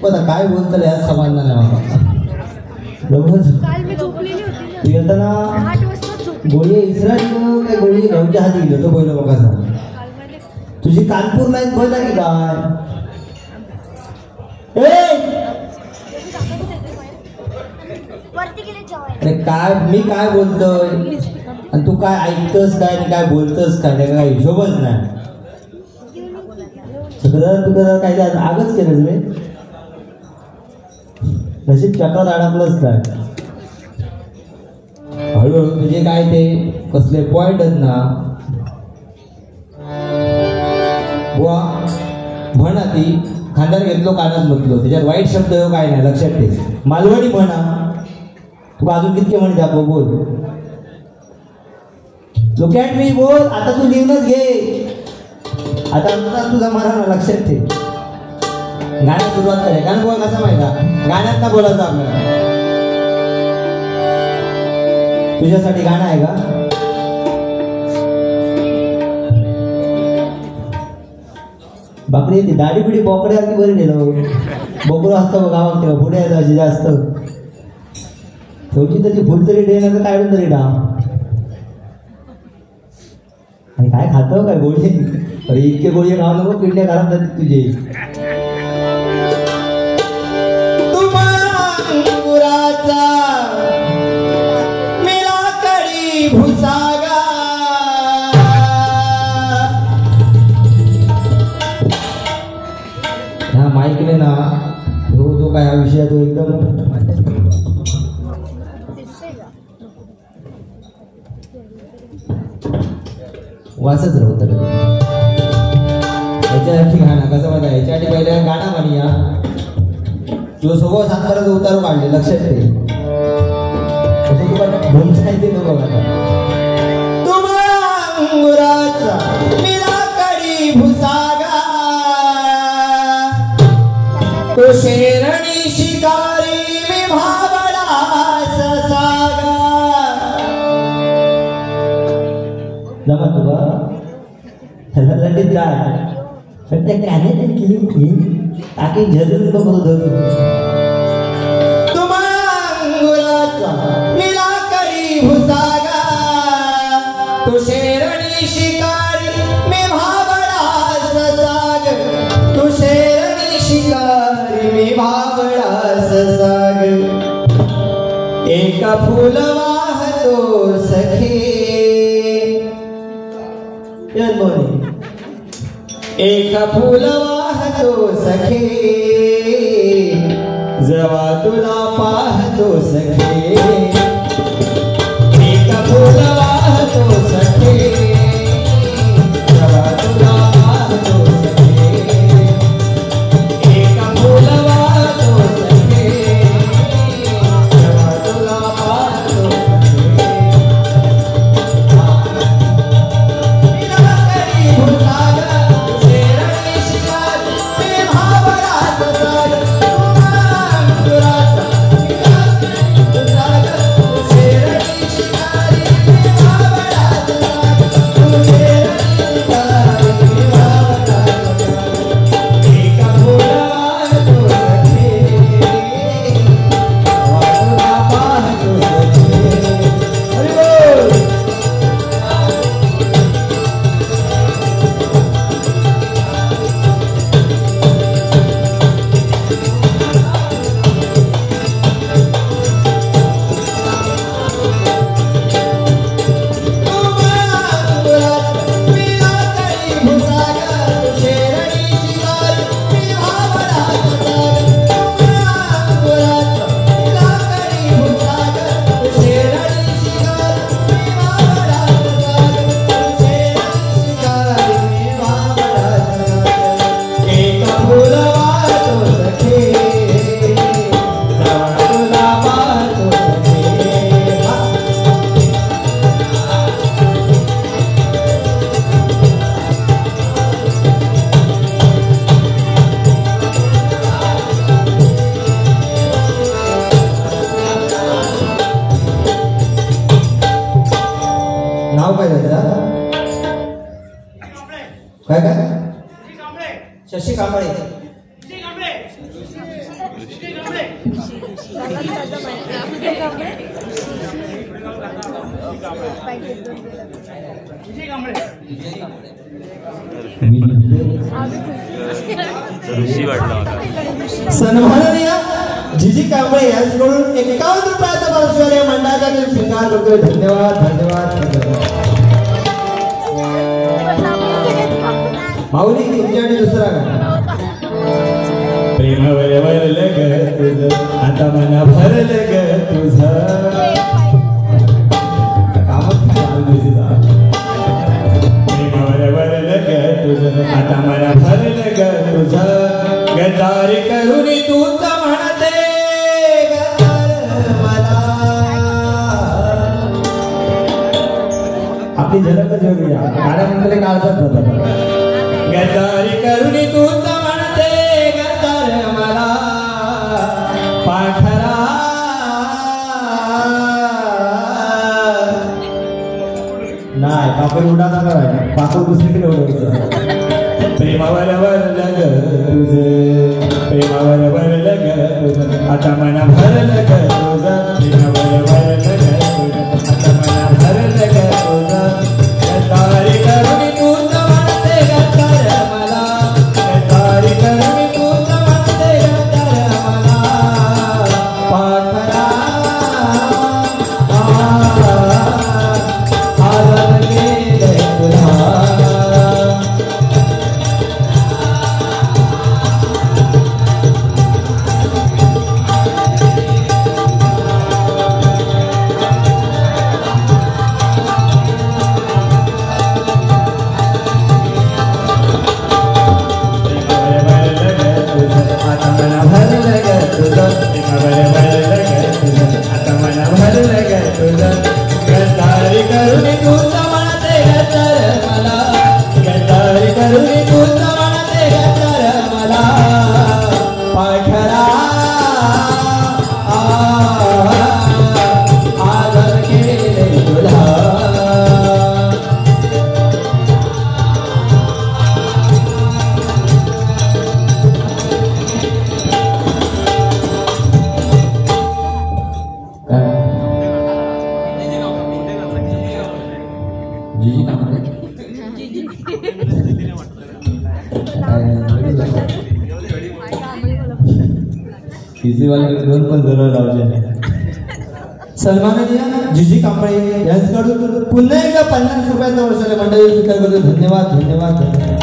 बघा काय बोलतो याच समाधान आहे मला. काल मी झोपलेली होती ना. तू येताना 8 वाजता झोपली. गोळी इस्रायल काय गोळी नवच्या हाती गेलो तो पहिलं बघायचा. तुझी कानपूर लाईन बोलला की काय? अरे काय मी काय बोलतोय आणि तू काय ऐकतोस काय आणि काय बोलतोस काय त्याचा काय हिशोबच नाही. सगळं तुझं काय आगच केलं तुम्ही नशीब चक्रात अडकलंच काय. हळूहळू तुझे काय ते कसले पॉइंट आहेत ना बुवा म्हणा ती खांद्यात घेतलो कानात बसलो त्याच्यात वाईट शब्द काय नाही लक्षात ठेव. मालवणी म्हणा तू अजून कितके म्हणे दाखव बोल. लुक ॲट मी बोल. आता तू लिहूनच घे. आता तुझा मराठा लक्षात ठेव. गाण्यात सुरुवात करे. गाणं बोल कसं माहिती का गाण्यात ना बोलायचं आपल्याला. तुझ्यासाठी गाणं आहे का? बापरे ती दाढी पिढी बोकड्यासारखी बरी नेलो बोकडं असतं गावात तेव्हा पुढे यायचं अशी जास्त ठेवची त्याची फुल तरी डेनाचं काढून तरी डाव आणि काय खातो काय गोळी. अरे इतके गोळी खाऊ नको किडल्या खराब जाते तुझे. भुसागा ह्या माईकने ना जो काय हा विषय तो एकदम वाचत राहू. तर याच्यासाठी गाणं कसं माहिती आहे याच्यासाठी पहिले गाणं म्हणूया. तुझं सोबत साताराचं उतारू काढले लक्षात ठेव. भुसागा तो शेरणी शिकारी मी भावडा ससागा. जमा तुला त्याला लढीत गाय पण त्या गाण्यात केली टाकी झरून बघू धरू. भुसागा तो शेरणी शिकारी मी भावडा ससाग. तो शेरणी शिकारी मी भावडा ससाग. एक फुल वाहतो सखे एक फुल वाहतो सखे जवा तुला पाहतो सखे. फूल वाहतो सखे जवा तुला पाहतो सखे. एक फूल वाहतो सखे जवा तुला पाहतो सखे. भुसागा शेरणी शिकारी मी भावडा ससाग. नाव काय त्याचं काय काय शशी कांबळे सन्माननीय जीजी कांबळे यांच्याकडून 51 रुपयाचा पारितोषिक मंडळाचा स्वीकार करतोय. धन्यवाद धन्यवाद धन्यवाद. माऊली तुमच्याकडे दुसरा गाणं. प्रेम वरवरलं ग तुझं आता मना भरलं ग तुझं कामच प्रेम वरवरलं ग तुझं आता मना भरलं ग तुझं गदारी करून तूच म्हणते मला. आपली झलक जेवूया गाण्यामध्ये काढतात गदारी करून तूच म्हणते गदार मला पाठरा नाही पापड उडा नका पापड दुसरीकडे उडवतो. प्रेमावर वरलं ग तुझं प्रेमावर वरलं ग तुझं आता मना भरलं ग तुझं प्रेमावर वरलं ग तुझं आता मना भरलं ग तुझं गदारी करून तूच म्हणते गदार मला गदारी करून तूच म्हणते गदार मला पाठरा आजाद केलंय तुला. गद्दारी करून तूच म्हणते गद्दार मला गद्दारी करून तूच म्हणते गद्दार मला पाठरा आदर केले तुला. सन्माननीय जीजी कांबळे यांच्याकडून पुन्हा एकदा 50 रुपयाचा वर्षाला मंडळी स्वीकार करतो. धन्यवाद धन्यवाद धन्यवाद.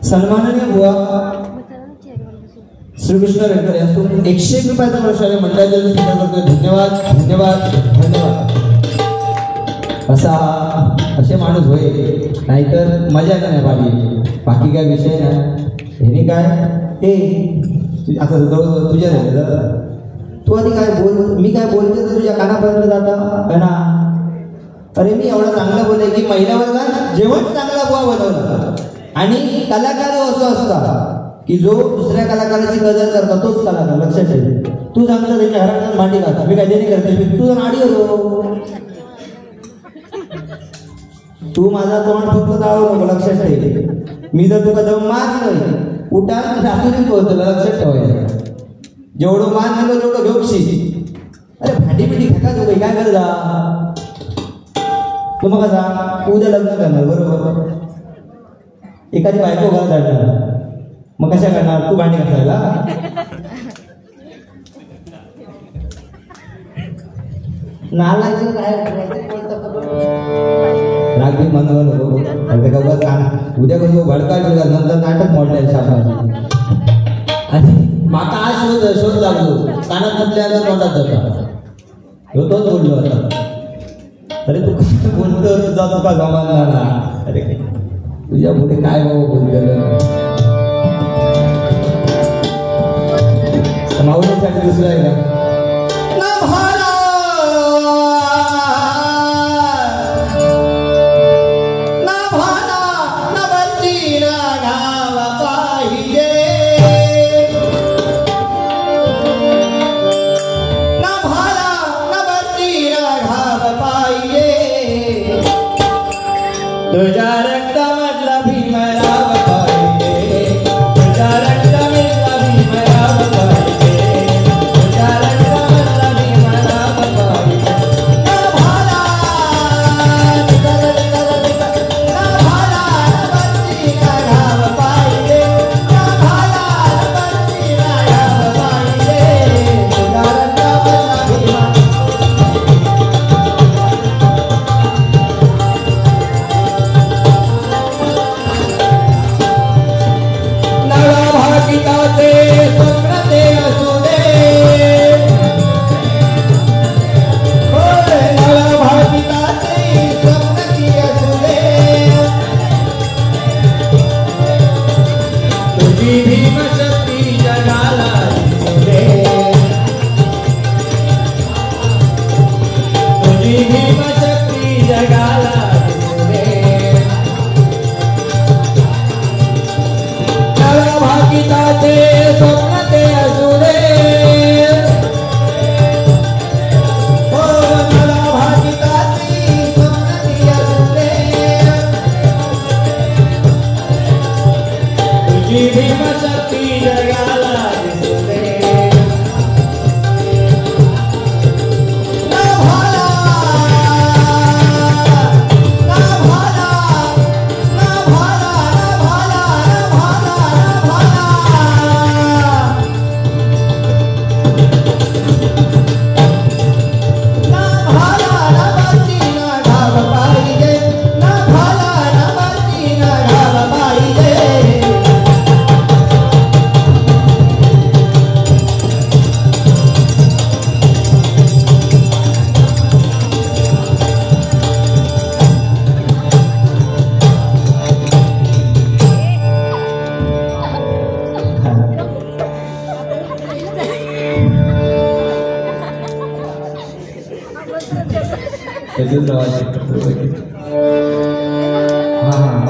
सन्माननीय बुवा श्रीकृष्ण रेडकर यांच्याकडून 101 रुपयाचा वर्षाला मंडळाचा स्वीकार करतो. धन्यवाद धन्यवाद धन्यवाद. असे माणूस होय नाहीतर मजा नाही बाकी काय विषय नाही. हे काय आता तुझ्या तू आधी काय बोल मी काय बोलते तर तुझ्या कानापर्यंत जाता का ना. अरे मी एवढा चांगला बोलले की महिला वर्गात जेवण चांगला बुवा बनवला आणि कलाकार असं असता की जो दुसऱ्या कलाकाराची कदर करता तोच कलाकार. लक्षात ठेव. तू सांगता त्याच्या घरात मांडी घालता मी काहीतरी करते तुझं नाडी होतो. तू माझा तोंड फक्त जाळू नको. लक्षात ठेव. मी जर तू कदम मारलं उठा रात्री पोहोचलं. लक्षात ठेवायचं जेवढं मान झालं तेवढं घेऊशी. अरे भांडी पिढी फेका तू काय कर जा तू मग जा उद्या लग्न करणार बरोबर. एखादी बायको घरात आणणार मग कशा करणार तू भांडी घासायला. नालायचं काय रागवी मनवा नको. उद्या कसं भडका नंतर नाटक मोडलंय शासनाचं. आणि माका आज शोध लागलो कानात घातल्याला तोंडात जाता तोच बोललो आता. अरे तू काय बोलतो तुझा तुका जमाना ना. अरे तुझ्या पुढे काय बाबा बोललेलं माऊलीसाठी दुसरं आहे का. तुझ्या तुझ्या रक्तामधला भीमराव पाहिजे, तुझ्या रक्तामधला भीमराव पाहिजे, तुझ्या रक्तामधला भीमराव पाहिजे. ना भाला तुझा ना भाला बंदी गाढव पाहिजे, ना भाला बंदी गाढव पाहिजे, तुझ्या रक्तामधला भीमा. नळभागिताचे स्वप्न ते असू दे, होय नळभागिताचे स्वप्न ती असू दे, तुझी भीमशक्ती जगाला दिसू दे, तुझी भीमशक्ती जगाला दिसू दे. नळभागिताचे स्वप्न ते असू दे, हो नळभागिताचे स्वप्न ती असू दे, तुझी भीमशक्ती जगाला दिसू दे. ना भाला ना भाला ना भाला ना भाला ना भाला ना भाला ना बंदी गाढव पाहिजे, ना भाला ना बंदी गाढव पाहिजे.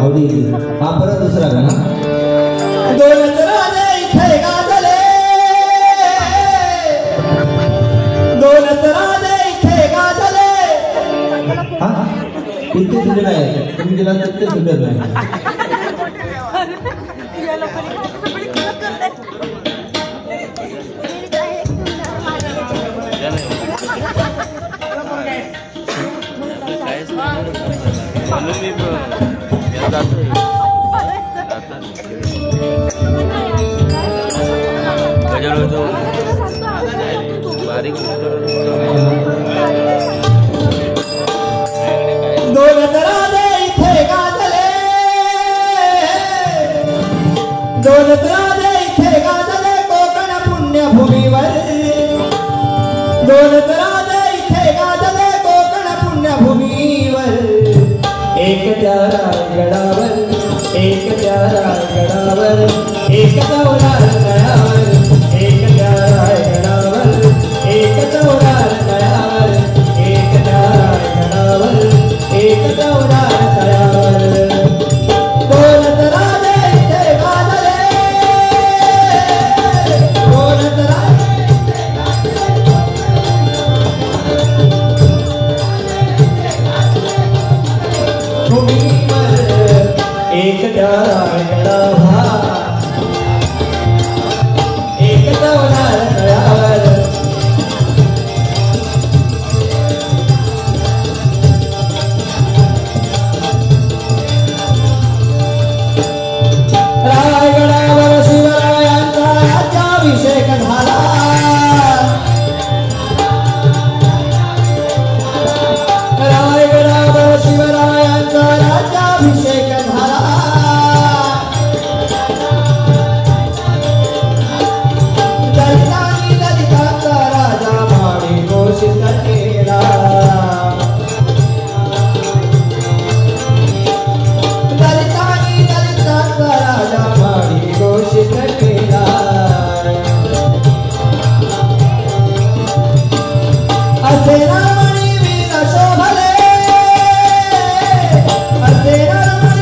आवडी हा परत दुसरा गाणं. दोनच राजे इथे गाजले, दोनच राजे इथे गाजले. हा किती सुंदर आहे, तुम्ही तिला किती सुंदर नाही. दोनच राजे इथे गाजले, दोनच राजे इथे गाजले कोकण पुण्यभूमीवर, दोनच राजे इथे गाजले कोकण पुण्यभूमीवर. एक त्या रायगडावर, एक त्या रायगडावर, एक चौदार गडावर, एक त्या रायगडावर, एक चौदार गडावर, एक त्या रायगडावर, एक चौदार गडावर. दोनच राजे इथे गाजले, दोनच राजे इथे गाजले भूमीवर. एक त्या रायगडावर, एक चौदार गडावर, रायगडावर शिवरायांचा राज्याभिषेक झाला, रायगडावर शिवरायांचा राज्याभिषेक झाला. दलितांनी दलितांचा राजा माडी घोषित केला, दलितांनी दलितांचा राजा माडी घोषित केला. असे रामणी वीर शोभले, असे रामणी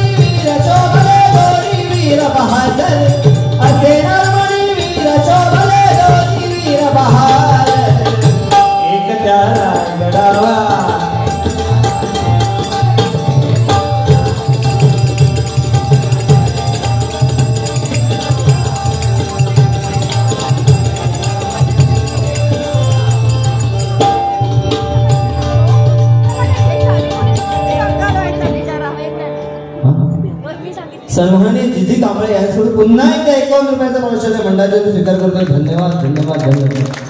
मी सांगितलं सन्माननीय जिजी कांबळे यांच्यासोबत पुन्हा एकदा 51 रुपयाचा पारितोषिक मंडळाचे स्वीकार करतोय. धन्यवाद धन्यवाद धन्यवाद.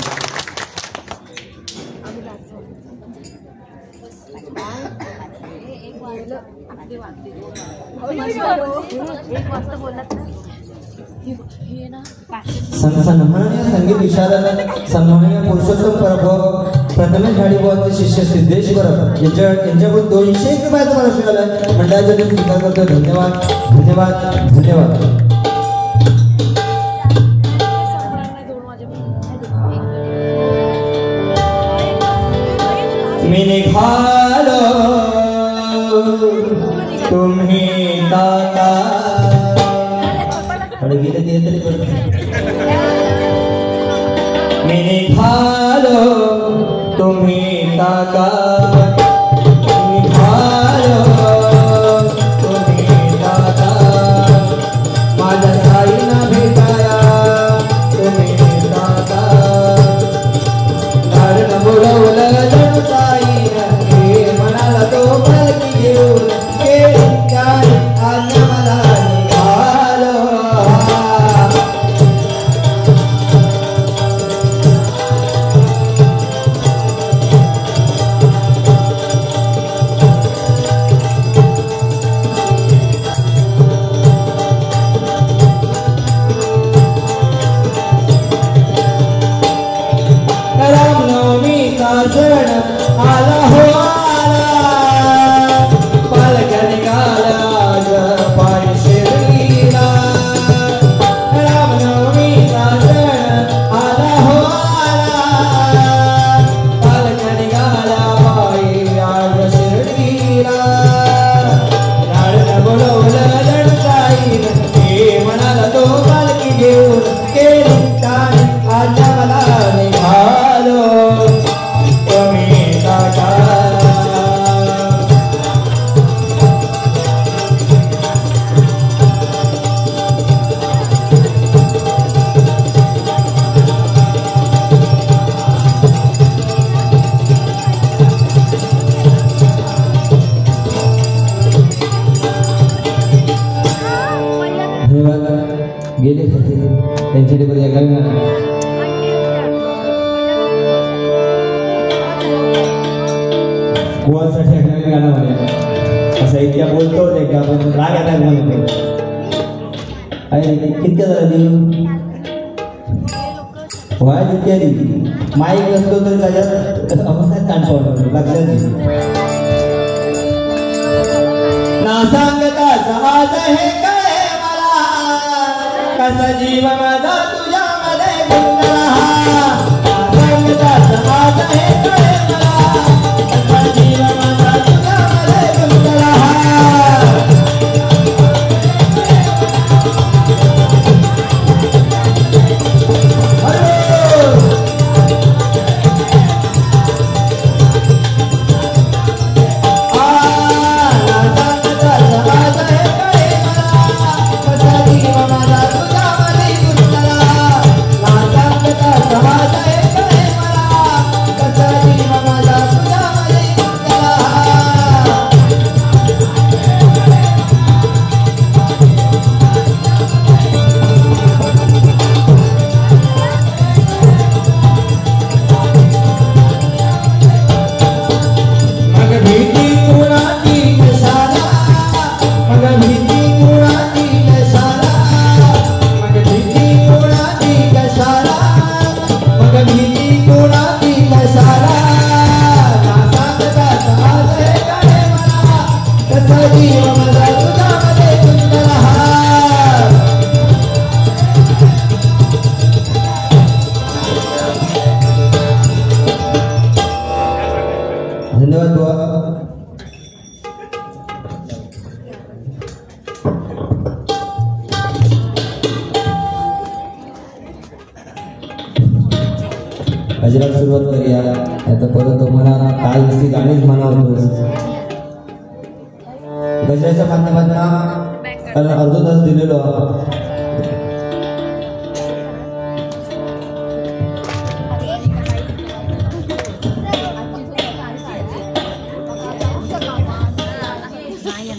सन्माननीय संगीत विशारद सन्माननीय पुरुषोत्तम प्रभू प्रथमेश झाडीबोळचे शिष्य सिद्धेश्वर यांच्याकडून 201 रुपयाचा पारितोषिक आलाय. मंडळाचे स्वीकार करतोय. धन्यवाद धन्यवाद धन्यवाद. मी निघालो तुम्ही ताका गेले ते तरी मी निघालो तुम्ही ताका निघालो तुम्ही ताका माझ्या साईना भेटाया तुम्ही ताका झाडनं बोलवलं जणू साईनं म्हणाला तो पलकी घेऊन आज मला निघालो. रामनवमीचा सण आला हो आला पालख्या निघाल्या पायी शिर्डीला. रामनवमीचा सण आला हो आला पालख्या निघाल्या पायी आज शिर्डीला. झाडनं बोलवलं जणू साईनं हे म्हणाला तो पालखी घेऊन केली ताण आज मला निघालो तुम्ही ताका. धन्यवाद. गेले त्यांच्याकडे एका गोवासाठी एका गाणं म्हणे असं इतक्या बोलतो ते आपण राग येतात म्हणतो अरे कितक्या झाला देऊ व्हाय इत्यादी माईक नसतो तर त्याच्यात अवस्थात कान पावलं लक्षात घे ना सांगता समाज हे कळे मला कसा जीव माझा तुझ्यामध्ये गुंतला. ना सांगता समाज हे कळे मला कसा जीव माझा तुझ्यामध्ये गुंतला. धन्यवाद बुवा. अजरात सुरुवात करूया. आता परत तुम्हाला काय दिसती गाणीच म्हणा होतोस गजराच्या माध्यमातून अर्धा तास दिलेलो. नाही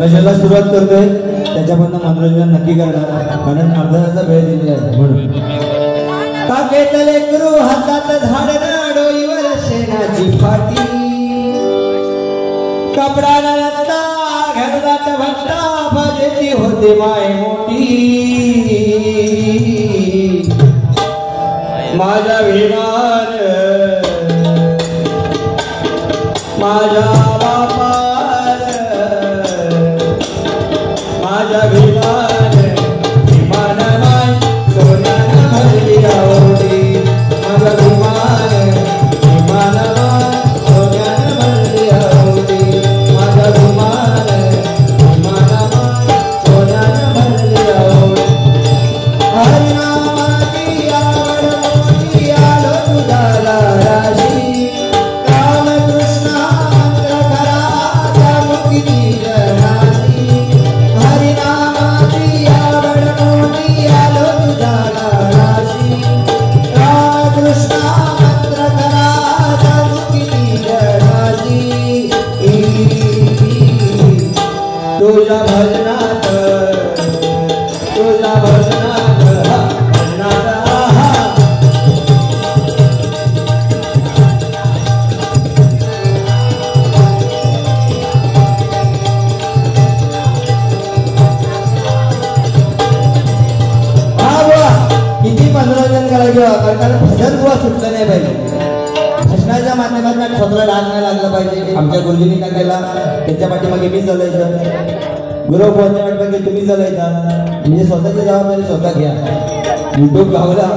गजलला सुरुवात करतोय त्याच्यामधनं मनोरंजन नक्की करणार कारण अर्धा वेळ दिलेला आहे म्हणून काकेतले करू हातात झाड डोईवर शेणाची फाटी कपडाला रत्ता घरात भट्टा भजेती होते माय मोठी माझा विमान माझा बापार माझा विमान विमान माय सोन्यानं भरली आवडी माझा विमान विमान माय सोन्यानं भरली आवडी माझा विमान विमान माय सोन्यानं भरली आवडी हरिनामाची आवड मोठी आलो तुझ्याला राशी रामकृष्ण मंत्र कराचा मुक्ती जनाची हरिनामाची आवड मोठी आलो तुझ्याला राशी रामकृष्ण मंत्र कराचा मुक्ती जनाची तुझ्या भजनात तुझ्या भजनात भजनात किती मनोरंजन करायचं कारण भजन बुवा सुटलं नाही पाहिजे भजनाच्या माध्यमातून स्वतःला डाग नाही लागलं पाहिजे आमच्या गुरुजींनी काय केला त्यांच्या पाठीमागे मी चालायचं गुरु पोहोचच्या पाठीमागे तुम्ही चालायचा म्हणजे स्वतःची जबाबदारी स्वतः घ्या युट्यूब गावला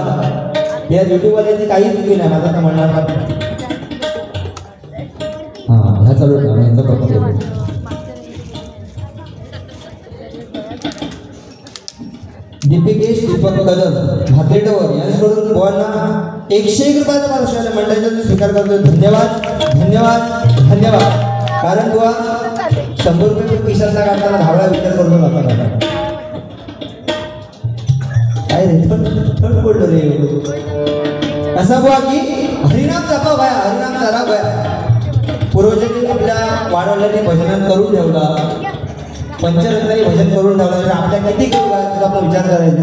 या युट्यूबवाल्याची काही चुकी नाही माझा तर म्हणणार हा ह्या चालू ठेवा यांचा पक्ष दीपिकेश दीपक कदम भातेडवर यांच्याकडून बुवांना 101 रुपयाचा पारितोषिक मंडळाचा स्वीकार करतो धन्यवाद धन्यवाद धन्यवाद कारण बुवा 100 रुपये किशातला काढताना धावळा विचार करतो लोकांना काय रे थोडं पडलो रे असा बुवा की हरिनाम जपा भाया हरिनाम जरा भाया पूर्वजांनी आपल्या वाडवल्याने भजन करून ठेवला पंचरत्नानी भजन करून ठेवलं आपल्या किती करू आपला विचार करायचा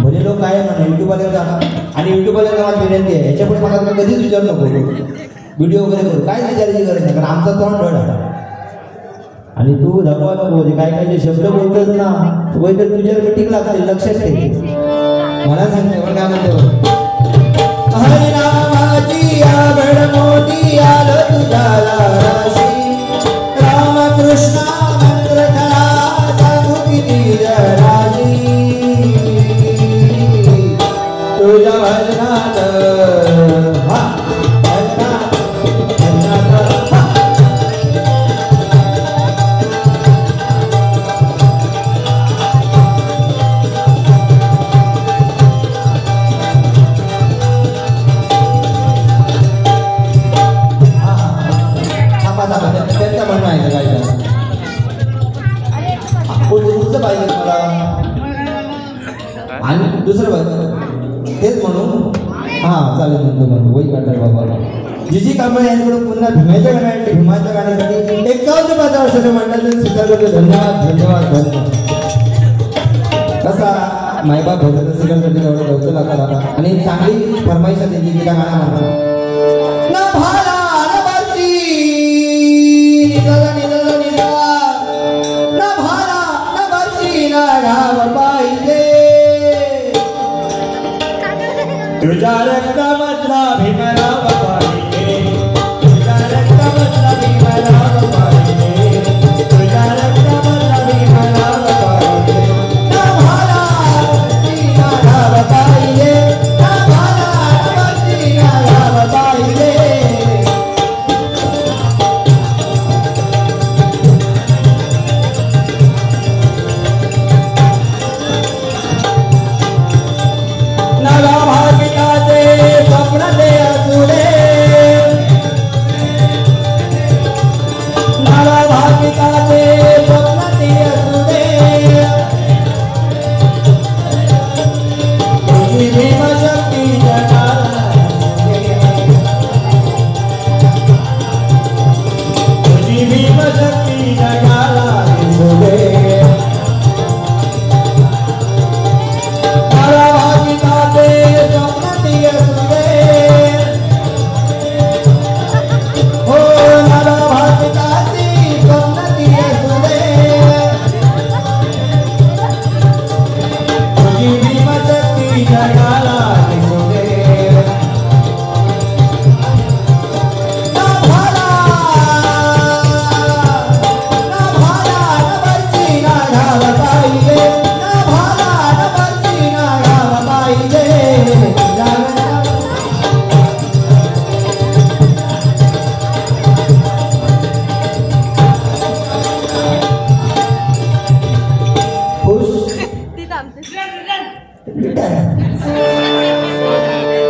भले लोक काय म्हणा युट्यूबवाल्यावर जाणार आणि युट्यूबवाल्याला मला विनंती आहे याच्यापुढे मला कधीच विचार नको व्हिडिओ वगैरे करू काय विचारायची गरज नाही कारण आमचा तोंड डळ आणि तू धपवा नको काय काय जे शब्द बोलतोस ना तर तुझ्यावर मीटिंग लागते लक्षात ठेव मला सांगते पण काय म्हणते हरिनामाची आवड मोठी आलो तुझ्याला राशी रामकृष्ण मंत्र कराचा मुक्ती जनाची तुझ्या भजनात हा भजनात भजनात त्यांचं म्हणणं आहे काय पुढचं पाहिजे मला आणि दुसरं पाहिजे तेच म्हणून हा चालेल म्हणतो वही काढणार बाबा जी कांबळे यांच्याकडून पुन्हा भीमाच्या गाण्यासाठी भीमाच्या गाण्यासाठी 51 वर्षाच्या मंडळातून स्वीकार करतो धन्यवाद धन्यवाद धन्यवाद कसा मायबाप भजन स्वीकारसाठी एवढं गवतं लागतात आणि चांगली फरमाईश आहे त्यांची त्या गाणं म्हणतात तुझ्या रक्तामधला भीमराव पाहिले तुझ्या रक्तामधला भीमराव पाहिले तुझ्या रक्तामधला भीमराव पाहिले नभाला राव पाहिले नभाला राव पाहिले स्वप्न दे मला दिसू दे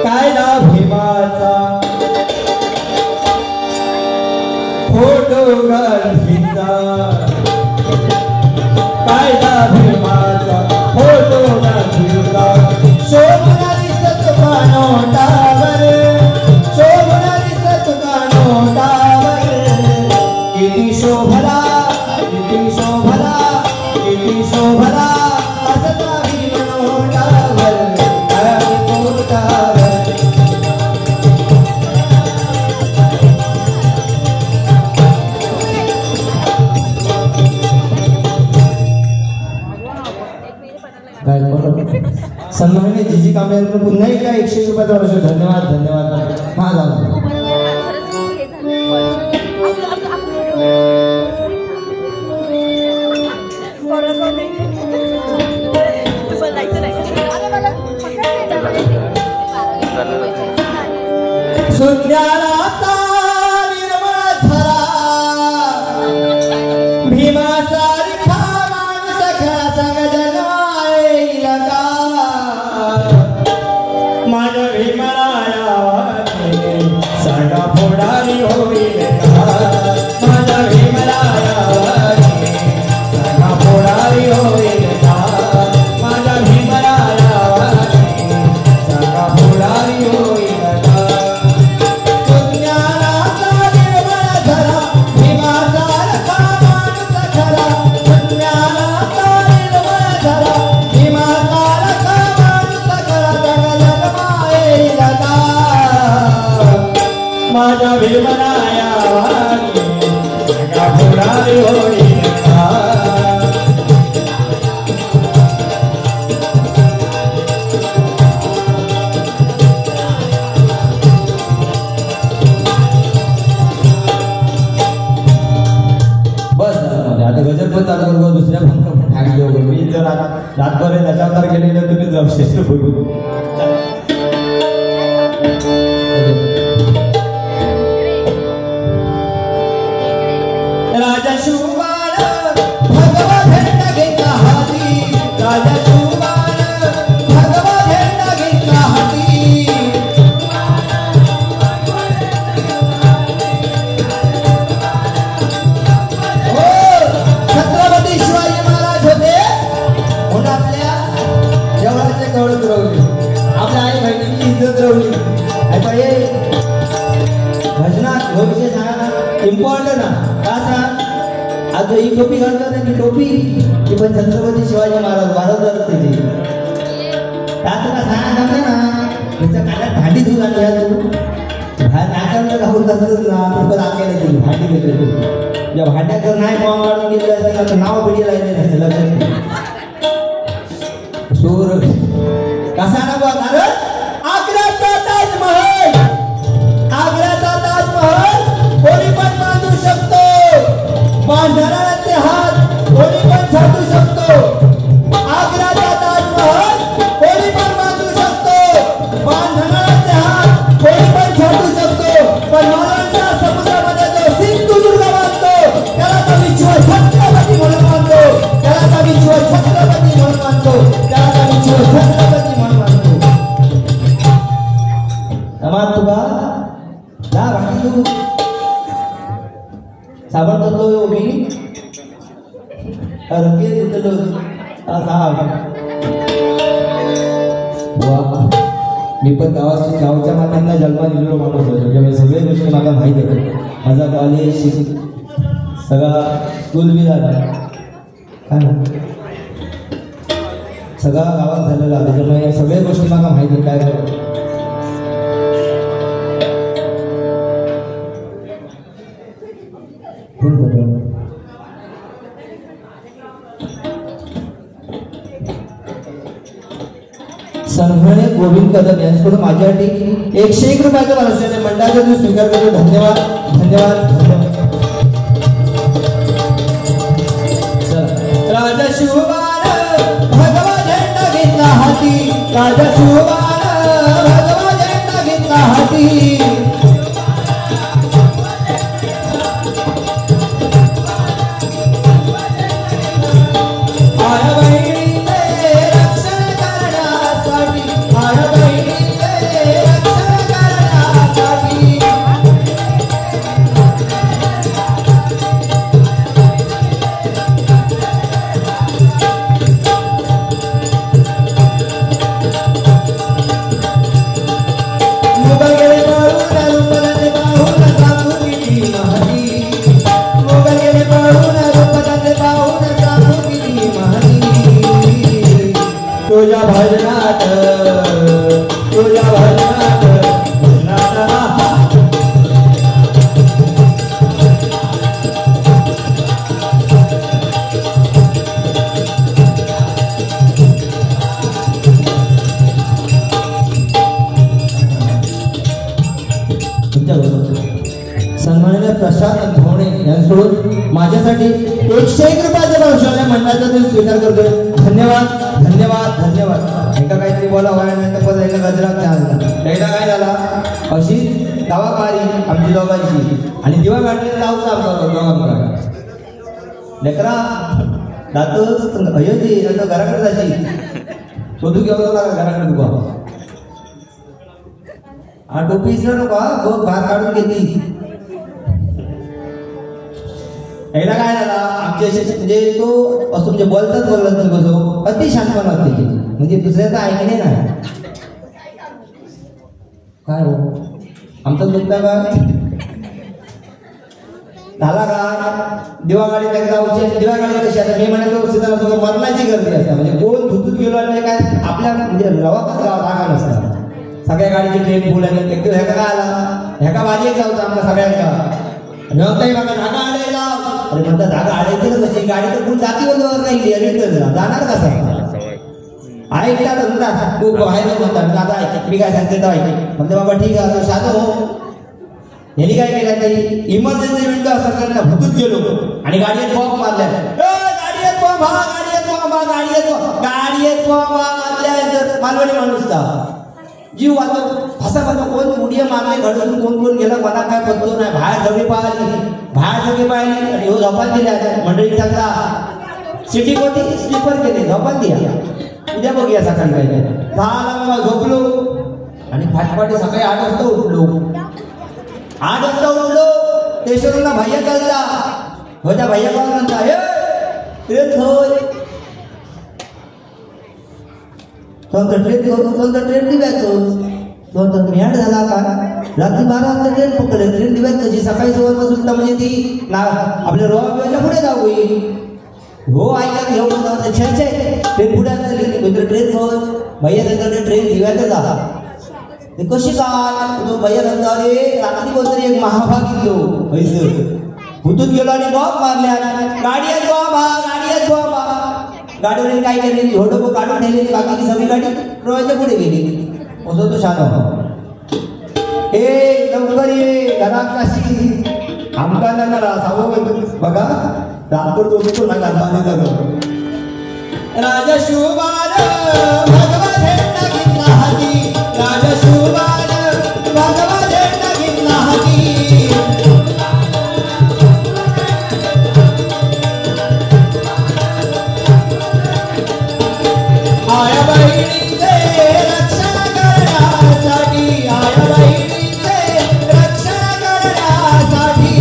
कायदा भीमाचा फोटो गांधीचा कायदा भीमाचा फोटो गांधीचा शोभणारी सतुका नोटावर शोभणारी सतुका नोटावर किती शोभला किती शोभला किती शोभला असता भीम नोटावर सन्माननीय जीजी कांबळे यांना पुन्हा एकदा 101 रुपयाचा वर्ष धन्यवाद धन्यवाद माझा सुज्ञानाचा निर्मळ झरा भीमासारखा माणूस खरा संग जन्माईल का माझ्या भीमराया सांगा फोडारी होईल का माझ्या भीमराया सांगा फोडारी होईल का माझ्या भीमराया सांगा फोडारी होईल का सुज्ञानाचा निर्मळ झरा भीमासारखा माणूस खरा सुज्ञानाचा निर्मळ झरा भीमासारखा माणूस खरा जन्माईल का माझ्या भीमराया सांगा फोडारी होईल का आता गजर पण चालू करू दुसऱ्या पण ठाकली होतो मी जर आता रातभर त्याच्यावर गेले तर तुम्ही लक्षच बघू राजा शिवबाळ भगवा झेंडा घेतला हाती राजा शिवबाळ भगवा झेंडा घेतला हाती छत्रपती शिवाजी महाराज होते म्हणून आपल्या जवळचे कवळत राहली आपल्या आई बहिणीची इज्जत राहली भजनात भविष्य सांगा इम्पॉर्टंट ना का सांग आज ही टोपी घालतात ती टोपी ती पण छत्रपती शिवाजी महाराज वारवतात त्याची तुला सांगा जमलं ना त्याच्या कानात भांडी तू झाली तू नाकाला घालून जातच ना पण आकेला ती भांडी घेतली तू या भांड्याकर नाही बॉम्ब काढून गेले असते तर नाव पिढी लागले लक्षात सूर कसा ना बघ अरे आग्र्याचा ताजमहल आग्र्याचा ताजमहल कोणी पण बांधू शकतो बांधणाऱ्याचे हात कोणी पण छाटू शकतो आग्र्याचा ताजमहल कोणी पण बांधू शकतो बांधणाऱ्याचे हात कोणी पण छाटू शकतो पण मालवणच्या समुद्रामध्ये जो सिंधुदुर्ग बांधतो त्याला तो विश्व छत्रपती म्हणून मानतो त्याला तो विश्व छत्रपती म्हणून मानतो त्याला तो विश्व छत्रपती म्हणून मानतो समाज तुका जा बाकी तू साबण करतो मी रंगे उतरलो मी पण गावच्या मातांना जन्म दिलेलो माणूस होतो त्यामुळे सगळे गोष्टी मला माहीत होते माझा कॉलेज सगळा स्कूल बी झाला काय सगळा गावात झालेला त्याच्यामुळे सगळ्या गोष्टी मला माहिती काय सन्मानित गोविंद गोविंद कदम यांच्याकडून माझ्यासाठी 101 रुपयाचा पारितोषिक मंडळाचा तुम्ही स्वीकार करतो. धन्यवाद धन्यवाद धन्यवाद. राजा शिवबान भगवा झेंडा घेतला हाती, राजा शिवबान भगवा झेंडा घेतला हाती. तुझ्या भजनात तुझ्या भजनात सन्माननीय प्रशांत धोणे यांच्याकडून माझ्यासाठी 101 रुपयाचा पारितोषिक मंडळाचा तुम्ही स्वीकार करतोय. धन्यवाद धन्यवाद धन्यवाद. एका काहीतरी बोला व्हायला नाही तर परत एका गजरात झाला. एकदा काय झाला अशी गावाकारी आमची दोघांची आणि दिवा काढलेला लावचा आमचा दोघांना लेकरा जातो अयोध्ये आता घराकडे जायची शोधू घेऊन घराकडे तुका हा टोपी इसर नको बघ बाहेर काढून घेतली. एकदा काय झाला आमच्या म्हणजे तो असं म्हणजे बोलतात कसं अति शांतपणा होते म्हणजे दुसऱ्याचं ऐकणे नाही. काय हो आमचं चुकता काय झाला का दिवागाडी जाऊची दिवागाडी कशी आता मी म्हणतो सीताराम मरणाची गर्दी असते म्हणजे कोण धुतून गेलो आणि काय आपल्या म्हणजे रवाच रागा नसतात. सगळ्या गाडीची ट्रेन फुल आणि एक ह्याका काय आला ह्याका माझी एक जाऊचा आमच्या सगळ्यांचा नव्हताही बघा धागा आडायला अरे म्हणतात धागा आडायची ना कशी गाडी तर फुल जाती बंदवर नाही जाणार कसा ऐकला धंदा तू बाहेर म्हणतात दादा मी काय सांगते तर ऐक म्हणते बाबा ठीक आहे साधं हो. यांनी काय केलं तरी इमर्जन्सी विंडो असं करण्या भुतून गेलो आणि गाडीत बॉम्ब मारल्या गाडीत बॉम्ब हा गाडीत बॉम्ब हा गाडीत बॉम्ब मारल्या मालवणी माणूस का जीव वाचतो असा माझा कोण उडी मारले घडून कोण गेला मला काय पत्तो नाही. बाहेर सगळी पाहिली आणि हो झोपान दिल्या मंडळी टाकला सिटी कोणती स्लीपर केले झोपान दिया उद्या बघूया सकाळी काय झाला झोपलो आणि फाटफाटी सकाळी 8 वाजता उठलो. 8 वाजता उठलो स्टेशनला भैया चालला होत्या भैया कॉल म्हणता ट्रेन दिव्यातोच मॅड झाला का रात्री 12 वाजता ट्रेन पकडले ट्रेन दिव्यात कशी सकाळी 6 वाजता सुटला म्हणजे ती आपल्या रोहाच्या पुढे जाऊ होईल हो ऐका घेऊन ट्रेन पुढे झाली ट्रेन भैया नंतर ट्रेन दिव्यातच आला ते कशी काय भैया नंतर अरे रात्री कोणतरी एक महाभाग गेलो पैसे भुतून गेलो आणि बॉम्ब मारल्या गाडी गाडीवर काय केली झोडो काढून ठेवलेली बाकीची सगळी गाडी रोहाच्या पुढे गेली. असं तो शान हे लवकर ये घरात काशी आमका नका सावं बघा रामपूर दोघे नका राजा शिवबान भगवा झेंडा घेतला हाती, राजा शिवबान भगवा झेंडा घेतला हाती. आया बहिणीचे रक्षण करण्यासाठी, आया बहिणीचे रक्षण करण्यासाठी.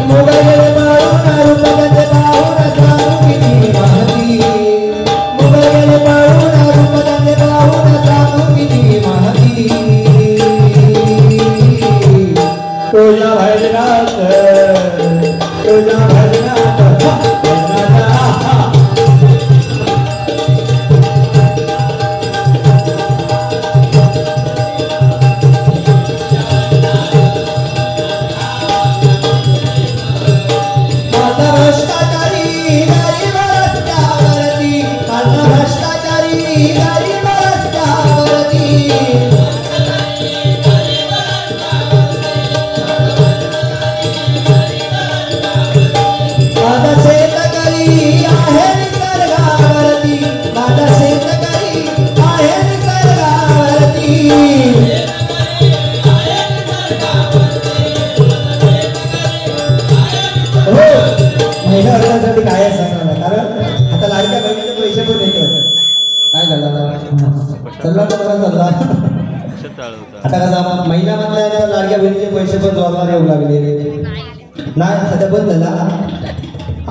मुगल पाळून रूपगंध पाहून सांगू किती महती, मुगल पाळून रूपगंध पाहून सांगू किती महती. तुझ्या भजनात तुझ्या भजनात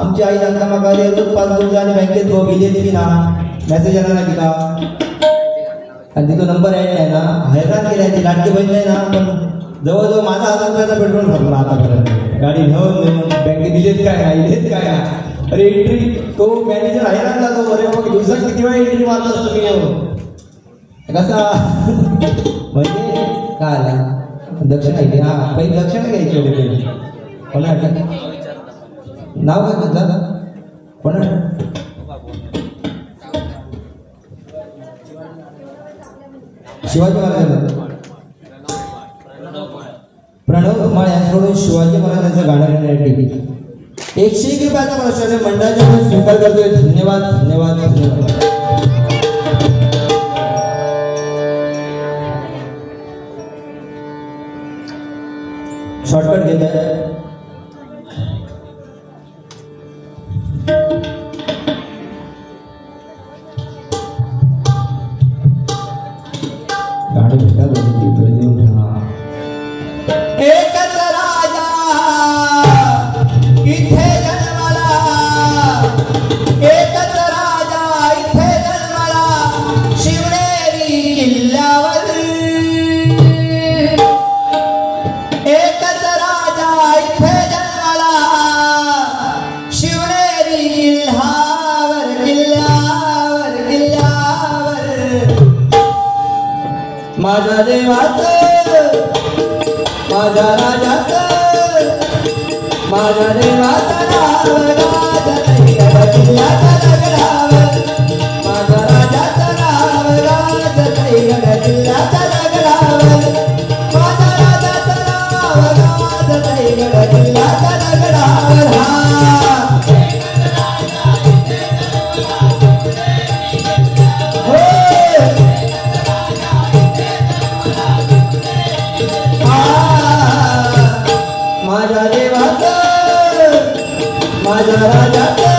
आमची आई सांगता म्हाका रोज पासबुक जाय आनी बँकेत गो गेली ती ना मेसेज येना ना तिका आणि तिचो नंबर ऍड नाही ना हैराण केली ती लाटकी बहीण नाही ना पण जवळजवळ माझा 1000 रुपयाचा पेट्रोल संपला आतापर्यंत गाडी घेऊन बँकेत दिलेत काय नाही दिलेत काय नाही अरे एंट्री तो मॅनेजर हैराण झालो अरे मग दिवसात किती वेळा एंट्री मारलास तुम्ही येऊन कसा म्हणजे काय आला दक्षिणा घ्यायची हा पहिली दक्षिणा घ्यायची होती कोणा नाव काय तुझं कोणा शिवाजी महाराजांना प्रणव धुमाळ यांच्याकडून शिवाजी महाराजांचं गाणं गाण्यासाठी 101 रुपयाचा पुरस्कार मंडळाच्या स्वीकार करतोय धन्यवाद धन्यवाद धन्यवाद शॉर्टकट घेत आहे गाडी भेटा एकच राजा इथे जन्मला एकच राजा इथे जन्मला शिवनेरी किल्ल्यावर एकच राजा इथे जन्मला शिवनेरी किल्ल्यावर किल्ल्यावर किल्ल्यावर माझा देवाचं माझा राजाचं माझा देवाचं नाव गाजतंय गडकिल्ल्याच्या दगडावर माझा राजाचं नाव गाजतंय गडकिल्ल्याच्या दगडावर माझा राजाचं नाव गाजतंय गडकिल्ल्याच्या दगडावर माझ्या देवाचं माझ्या राजाचं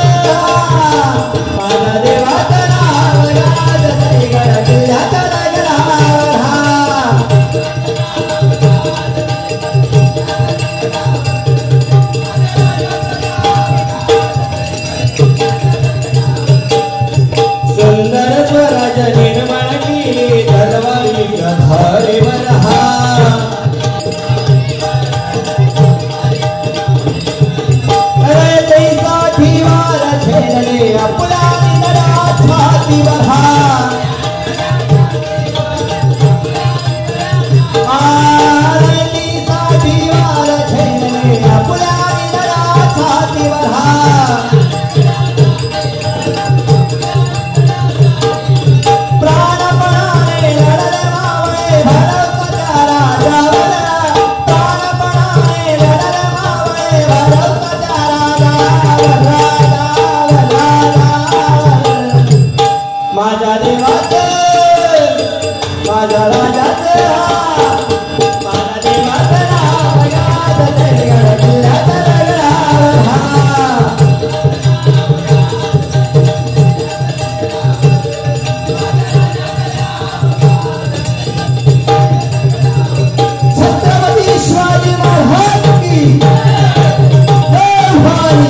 माझ्या देवाचं नाव गाजतंय गडकिल्ल्याच्या दगडावर सुंदर स्वराज निर्माण केली तलवारी धारेवर आपला निधडा छातीवर आरतीसाठी वार झेलले आपला निधडा छातीवर प्राणपणाने लढले मावळे भडकत्या राजावर प्राणपणाने लढले मावळे भडकत्या राजावर माझ्या देवाचं माझ्या राजाचं माझ्या देवाचं नाव गाजतंय गडकिल्ल्याच्या दगडावर छत्रपती शिवाजी महाराज की जय भाई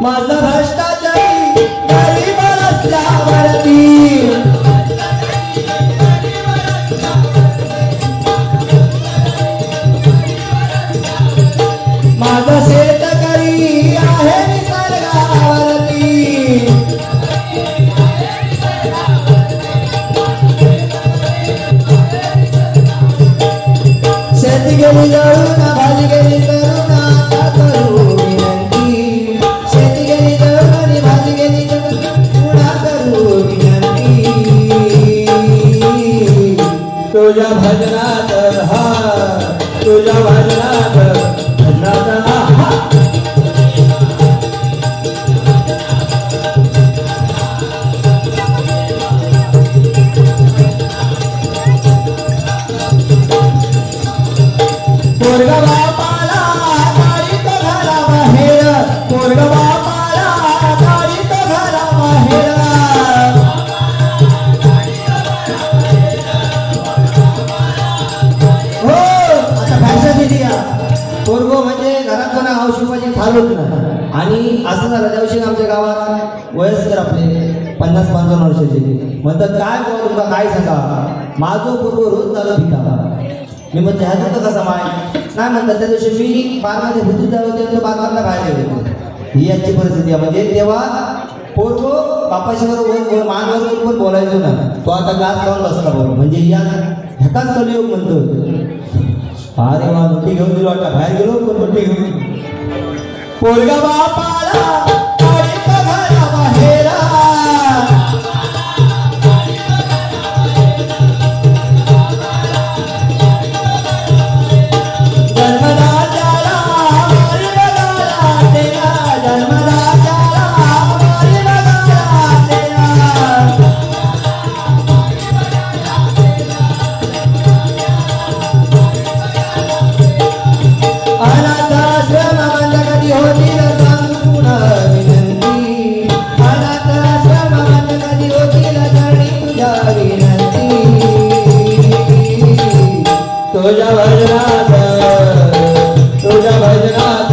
माझा भ्रष्टाचारी गरीब रस्त्यावरती माझा शेतकरी आहे निसर्गावरती शेती गेली जळून भाजी गेली तरुण आता करू विनंती शेती गेली जळून भाजी गेली पुन्हा करू विनंती तुझ्या भजनात हा तुझ्या भजनात हा पोरगा बापाला गाडीत घरा बाहेर पोरगा बापाला गाडीत घरा बाहेर हो आता फॅशन दिली चालूच नाही. आणि असं झालं त्या दिवशी आमच्या गावात वयस्कर आपले 50-55 वर्षाचे म्हणतात काय बाबा तुमका काय सांगा माझो पूर्व रोज चालू पिता. मी म्हणते ह्या तुमचं कसा माय नाही म्हणतात. त्या दिवशी मी बारमध्ये भुतून जाऊ होते बारमातला काय गेलो ही याची परिस्थिती आहे. म्हणजे तेव्हा पूर्व बापाशीवर मानवर पण बोलायचो ना. तो आता गास लावून बसला बोल म्हणजे या ह्याकाच कलियोग म्हणतो. अरे वा मोठी घेऊन गेलो आता बाहेर गेलो पण मोठी घेऊन पोरगा बापाला बाहेरा तुझ्या भजनात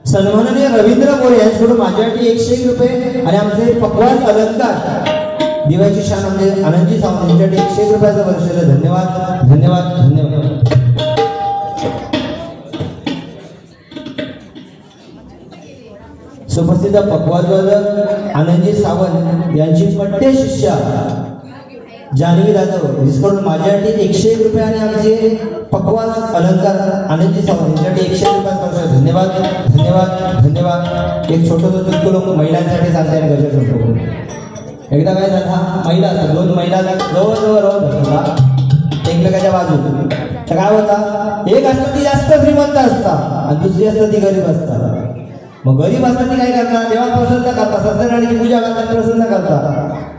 सन्माननीय रवींद्र मोरे यांच्याकडून माझ्यासाठी 101 रुपये आणि आमचे पक्वास अलंकार दिवाळीची शान म्हणजे आनंदजी सावंत यांच्यासाठी 101 रुपयाचं वर्ष दिलं. धन्यवाद धन्यवाद धन्यवाद. सुप्रसिद्ध पक्वाजवादक आनंदजी सावंत यांची पट्टे शिष्या जानवी जाधव जिसकडून माझ्यासाठी 101 रुपये आणि आमचे पक्वास अलंकार आनंदजी सावंत यांच्यासाठी 101 रुपयाचं वर्ष. धन्यवाद धन्यवाद धन्यवाद. एक छोटं चुटकुलं महिलांसाठी सांगता येईल गजर संपवून. एकदा काय झाला महिला असतात 2 महिला जवळजवळ रोज बसतात एकमेकाच्या बाजूला. तर काय होता एक असतं ती जास्त श्रीमंत असतात आणि दुसरी असतं ती गरीब असतात. मग गरीब असतात ती काय करतात देवा प्रसन्न करतात सत्यनारायणाची पूजा करतात प्रसन्न करतात.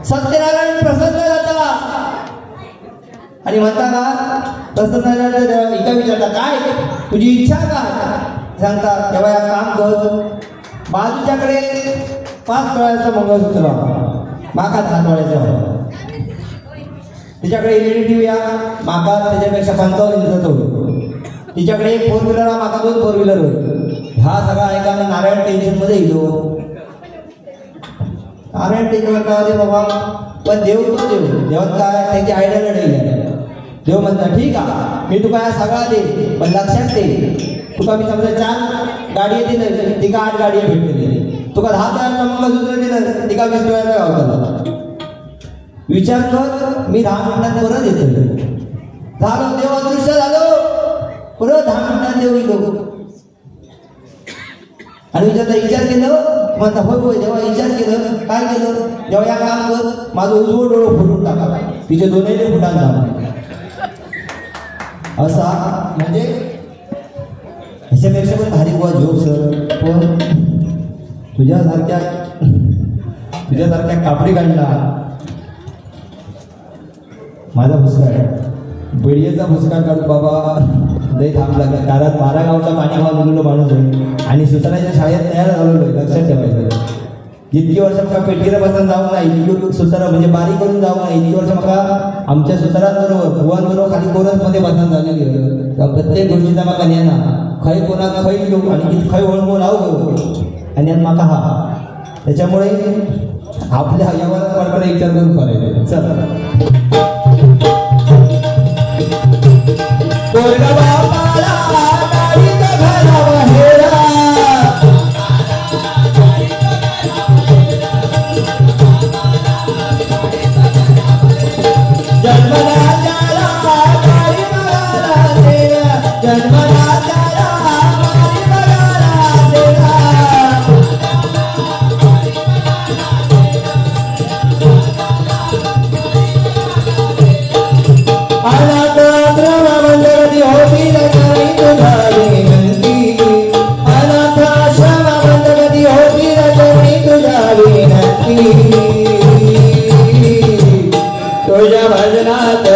सत्यनारायण प्रसन्न जातात आणि म्हणता का सत्यनारायण एका विचारता काय तुझी इच्छा काय सांगतात तेव्हा या काम कर बाजूच्याकडे 5 तोळ्याचं मंगळसूत्र माका 10 तोळ्याचं तिच्याकडे LED टीव्ही माका त्याच्यापेक्षा 55 इंचाचं होईल. तिच्याकडे 1 4 व्हीलर माका 2 4 व्हीलर होईल. ह्या सगळा ऐकायला नारायण टेन्शन मध्ये येतो. नारायण टेन्शन मध्ये बाबा पण देव तो देवात काय त्याची आयडिया लढली. देव म्हणता ठीक आहे मी तुका सगळा दे पण लक्षात दे तुका मी समजा 4 गाडी दिली तिका 8 गाडी भेटलेली तुका 10 तोळ्याचं मंगळसूत्र दिलं तिका 20 तोळ्याचा गावता. विचार कर मी 10 मिनिटात परत येतो झालं देव अदृश्य झालो परत 10 मिनिटात देव येतो. आणि विचार केलं म्हणता होय होय देवा विचार केलं काय केलं जेव्हा या काम कर माझं उजवं डोळं फुटून टाका तिचे दोन्ही फुटांचा असा म्हणजे ह्याच्यापेक्षा पण भारी बुवा जोक सर. पण तुझ्यासारख्या कापडी काढला माझा भुसकाळ बेडियाचा भुसकाळ काढू बाबा लय थांबला कारण 12 गावचा पाणी वाजवलेलो माणूस आहे आणि सुताराच्या शाळेत तयार झालेलो आहे. लक्षात ठेवायचं जितकी वर्ष मला पेटीला बसून जाऊ नाही इतकी सुतारा म्हणजे बारी करून जाऊ नाही इतकी वर्ष मला आमच्या सुतारांबरोबर भुवांबरोबर खाली कोरसमध्ये बसून झालेली आहे. प्रत्येक गोष्टीचा मला ज्ञान खै कोणा खै घेऊ आणि खै ओळखू लावू आणि माका हा त्याच्यामुळे आपल्या यावर विचार करून करायचं. चल पोरगा बापाला गाडीत घालावा हेरा जन्मला त्याला गाडी बघायला देवा जन्मला त्याला गाडी बघायला देवा तुझ्या भजनात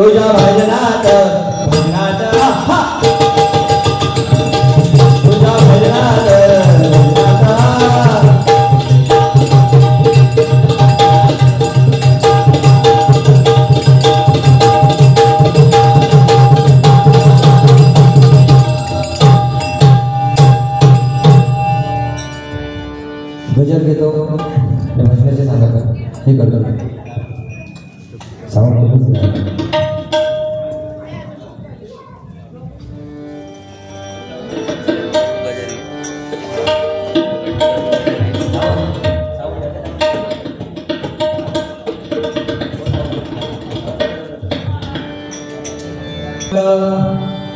तुझ्या भजनात भजनात आहा तुझ्या भजनात भजन घेतो भजनाचे सांगा हे करतो साऊंड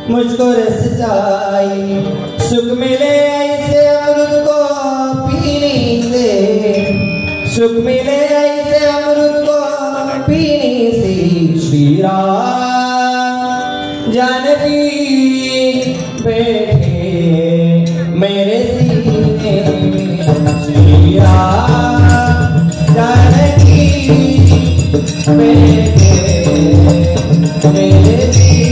मुझको रस जाए सुख मिले ऐसे अमृत को पीने से सुख मिले ऐसे अमृत को पीने से श्री राम जानकी बैठे मेरे सीने में श्री राम जानकी बैठे मेरे सीने